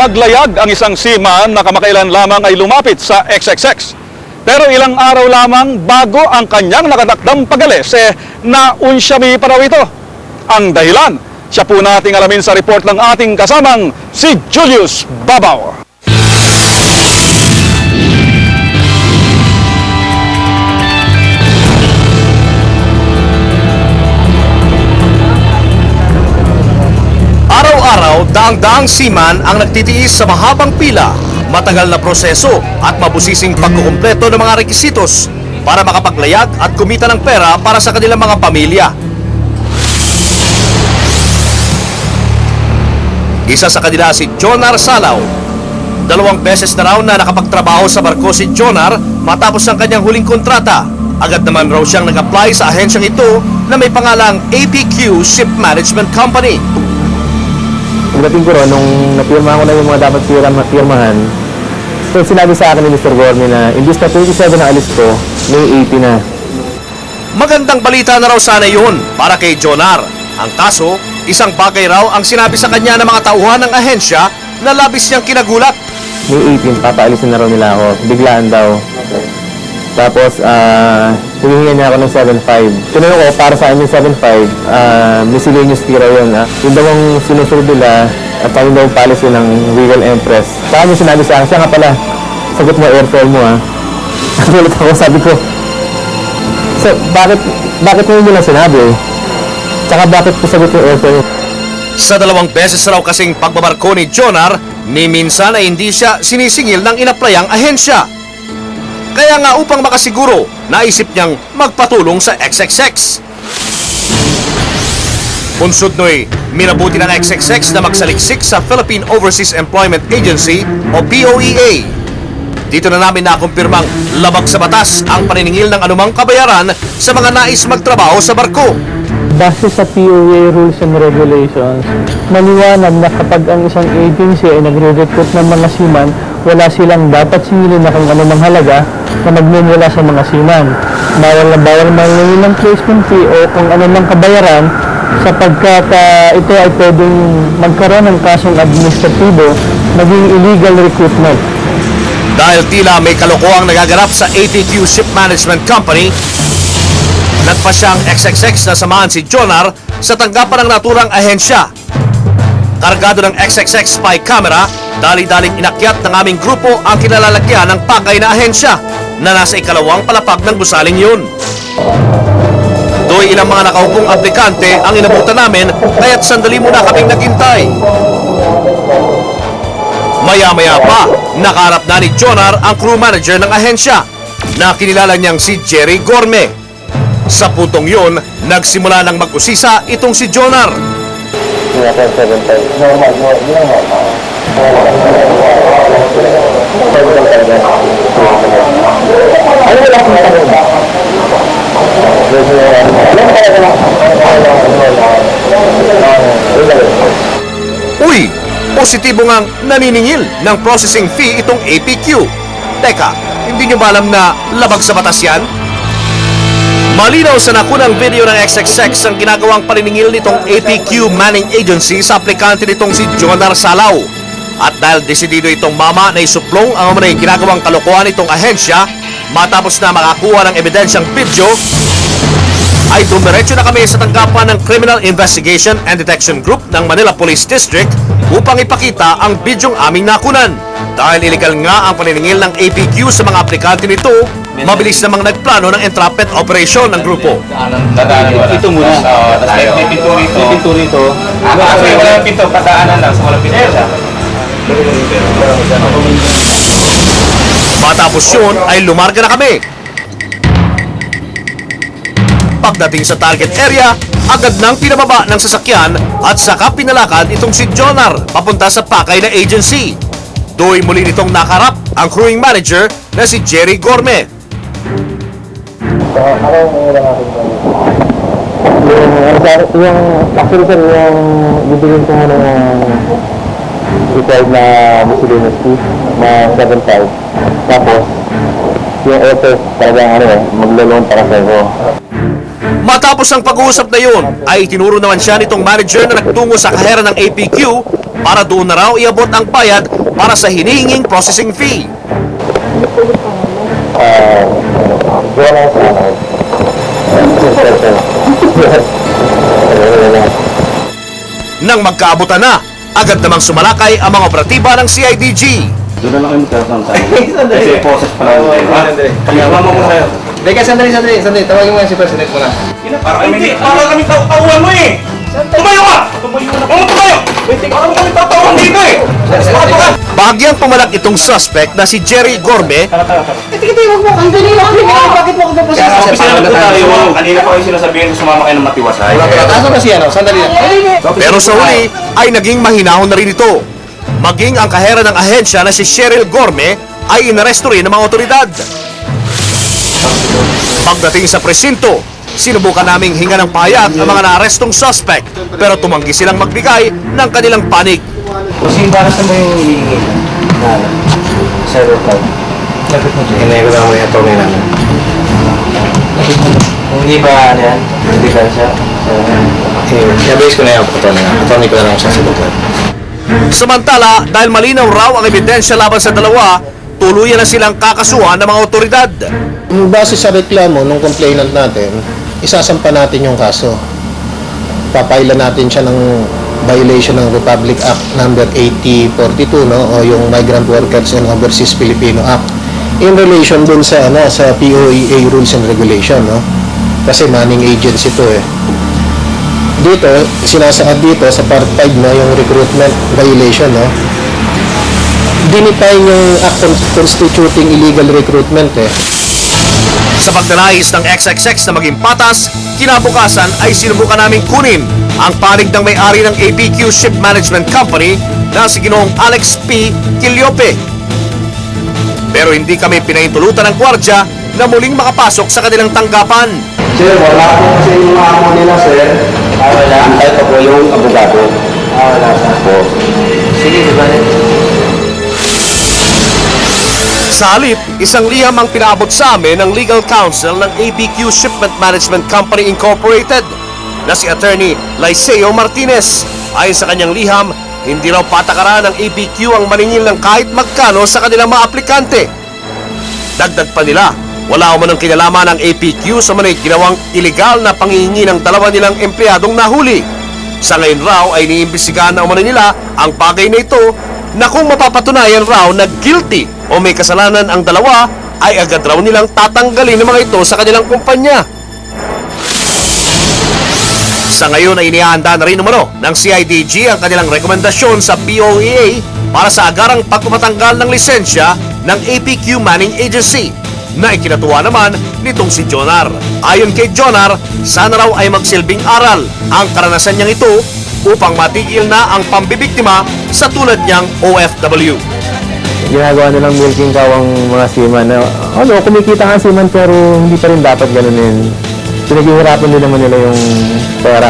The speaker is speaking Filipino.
maglayag ang isang seaman na kamakailan lamang ay lumapit sa XXX. Pero ilang araw lamang bago ang kanyang nakatakdang pag-alis, naunsyami pa raw ito. Ang dahilan, siya po nating alamin sa report ng ating kasamang si Julius Babaw. Araw-araw, daang-daang seaman ang nagtitiis sa mahabang pila, matagal na proseso at mabusising pagkukumpleto ng mga rekisitos para makapaglayag at kumita ng pera para sa kanilang mga pamilya. Isa sa kanila si Jonar Salaw. 2 beses na raw na nakapagtrabaho sa barko si Jonar matapos ang kanyang huling kontrata. Agad naman raw siyang nag-apply sa ahensyang ito na may pangalang APQ Ship Management Company. Pagdating ko ron, nung napirma ko na yung mga dapat pirmahan, so sinabi sa akin ni Mr. Gorme na imbis na 27 na alis ko, May 80 na. Magandang balita na raw sana yun para kay Jonar. Ang kaso, isang bagay raw ang sinabi sa kanya ng mga tauhan ng ahensya na labis niyang kinagulat. May 18, papaalisin na raw nila ako. Biglaan daw. Tapos, humihingan niya ako ng 7.5. Tinanong ko, para saan yung 7.5, miscellaneous fee raw yun. Yung daw ang sinusunod nila, at yung daw policy ng Regal Empress. Saan yung sinabi sa akin, siya nga pala, sagot mo airfare mo ha. Nagulat ako, sabi ko, so, bakit mo yun lang sinabi? Tsaka bakit ko sagot yung airfare? Sa 2 beses raw kasing pagbabarko ni Jonar, ni minsan ay hindi siya sinisingil ng inaplayang ahensya. Kaya nga upang makasiguro, naisip niyang magpatulong sa XXX. Bunsod no'y minabuti ng XXX na magsaliksik sa Philippine Overseas Employment Agency o POEA. Dito na namin nakumpirmang labag sa batas ang paniningil ng anumang kabayaran sa mga nais magtrabaho sa barko. Base sa POA Rules and Regulations, maliwanag na kapag ang isang agency ay nagre-recruit ng mga seaman, wala silang dapat singilin na kung anumang halaga na magmumula sa mga seaman. Bawal na bawal mangingi ng placement fee o kung anumang kabayaran sapagkat ito ay pwedeng magkaroon ng kasong administratibo naging illegal recruitment. Dahil tila may kalokohang nagaganap sa APQ Ship Management Company, nagpa siyang XXX na samahan si Jonar sa tanggapan ng naturang ahensya. Kargado ng XXX spy camera, dali-daling inakyat ng aming grupo ang kinalalagyan ng pakay na ahensya na nasa ikalawang palapag ng gusaling yun. Do'y ilang mga nakahupong aplikante ang inabutan namin kaya't sandali muna kaming naghintay. Maya-maya pa, nakaharap na ni Jonar ang crew manager ng ahensya na kinilala niyang si Jerry Gorme. Sa putong yun, nagsimula ng mag-usisa itong si Jonar. Uy! Positibo ngang naniningil ng processing fee itong APQ. Teka, hindi nyo ba alam na labag sa batas yan? Malinaw sa nakunang video ng XXX ang ginagawang paniningil nitong APQ Manning Agency sa aplikante nitong si Jonar Salaw. At dahil desidido itong mama na isuplong ang mga ginagawang kalokohan nitong ahensya, matapos na makakuha ng ebidensyang video, ay dumiretso na kami sa tanggapan ng Criminal Investigation and Detection Group ng Manila Police District upang ipakita ang bidyong aming nakunan. Dahil illegal nga ang paniningil ng APQ sa mga aplikante nito, mabilis namang nagplano ng entrapment operation ng grupo. Ito muna. May pinto rito. May pinto rito. Actually, walang pinto. Padaanan lang. So, walang pinto siya. Matapos yun, ay lumarga na kami. Pagdating sa target area, agad nang pinababa ng sasakyan at saka pinalakad itong si Jonar papunta sa pakay na agency. Do'y muli nitong nakarap ang crewing manager na si Jerry Gorme. Actually sir, yung bibigyan ko muna ng required na miscellaneous fee na 7.5. Tapos, yung auto talagang maglo-loan para sa iyo. Matapos ang pag-uusap na yun, ay tinuro naman siya nitong manager na nagtungo sa kahera ng APQ para doon na raw iabot ang bayad para sa hinihinging processing fee. Nang magkaabutan na, agad namang sumalakay ang mga operatiba ng CIDG. Doon na lang kayo magkaroon tayo. Kasi process pa lang. Pagkama mo ko sa'yo. Teka, sandali. Tawagin mo nga si President muna. Para kami tauhan mo eh! Tumayo ka! Tumayo! Parang kami tatauhan dito eh! Bahagyang pumalak itong suspect na si Jerry Gorme Kanina pa kayo sinasabihin sumama kayo ng matiwasay. Aso kasi ano? Sandali lang. pero sa huli ay naging mahinahon na rin ito. Maging ang kahera ng ahensya na si Cheryl Gorme ay inaresto rin ng mga otoridad. Pagdating sa presinto, sinubukan naming hinga ng payag ang mga naarestong suspect pero tumanggi silang magbigay ng kanilang panig. Kasi para sa mo yung hinihingi na zero card. Lapit mo dyan. Hinay ko lang mo yung attorney namin. Hindi ba ano yan? Hindi ka siya? Nabase ko na yung attorney namin. Attorney ko na lang siya sa lugar. Samantala, dahil malinaw raw ang ebidensya laban sa dalawa, tuluyan na silang kakasuhan ng mga otoridad. Base sa reklamo ng complainant natin, isasampa natin yung kaso. Papaila natin siya ng violation ng Republic Act number 8042, no, o yung Migrant Workers and Overseas Filipino Act in relation dun sa sa POEA rules and regulation, no. Kasi manning agency to eh. Dito sinasaad dito sa part 5, no, yung recruitment violation, no. Dinitay yung act constituting illegal recruitment eh. Sa pagdanais ng XXX na maging patas, kinabukasan ay sinubukan naming kunin ang panig ng may-ari ng APQ Ship Management Company na si Ginoong Alex P. Quiliope. Pero hindi kami pinahintulutan ng gwardya na muling makapasok sa kanilang tanggapan. Sir, wala po kasi yung mga amo nila, sir. Wala. Antay pa po yung abogado. Wala po. Sige, di ba? Sa halip, isang liham ang pinaabot sa amin ng legal counsel ng APQ Shipment Management Company Incorporated na si Attorney Laiseo Martinez. Ayon sa kanyang liham, hindi raw patakaran ng APQ ang maningil ng kahit magkano sa kanilang mga aplikante. Dagdag pa nila, wala umanong kinalaman ng APQ sa manay ginawang iligal na pangihingi ng dalawa nilang empleyadong nahuli. Sa ngayon raw ay iniimbestigahan na umano nila ang bagay na ito na kung mapapatunayan raw na guilty o may kasalanan ang dalawa, ay agad raw nilang tatanggalin ng mga ito sa kanilang kumpanya. Sa ngayon ay inihanda na rin umano ng CIDG ang kanilang rekomendasyon sa POEA para sa agarang pagpapatanggal ng lisensya ng APQ Manning Agency na ikinatuwa naman nitong si Jonar. Ayon kay Jonar, sana raw ay magsilbing aral ang karanasan niyang ito upang matigil na ang pambibiktima sa tulad niyang OFW. Ginagawa nilang milking cow ang mga seaman na, kumikita nga seaman pero hindi pa rin dapat ganunin. Pinaghihirapan din naman nila yung pera.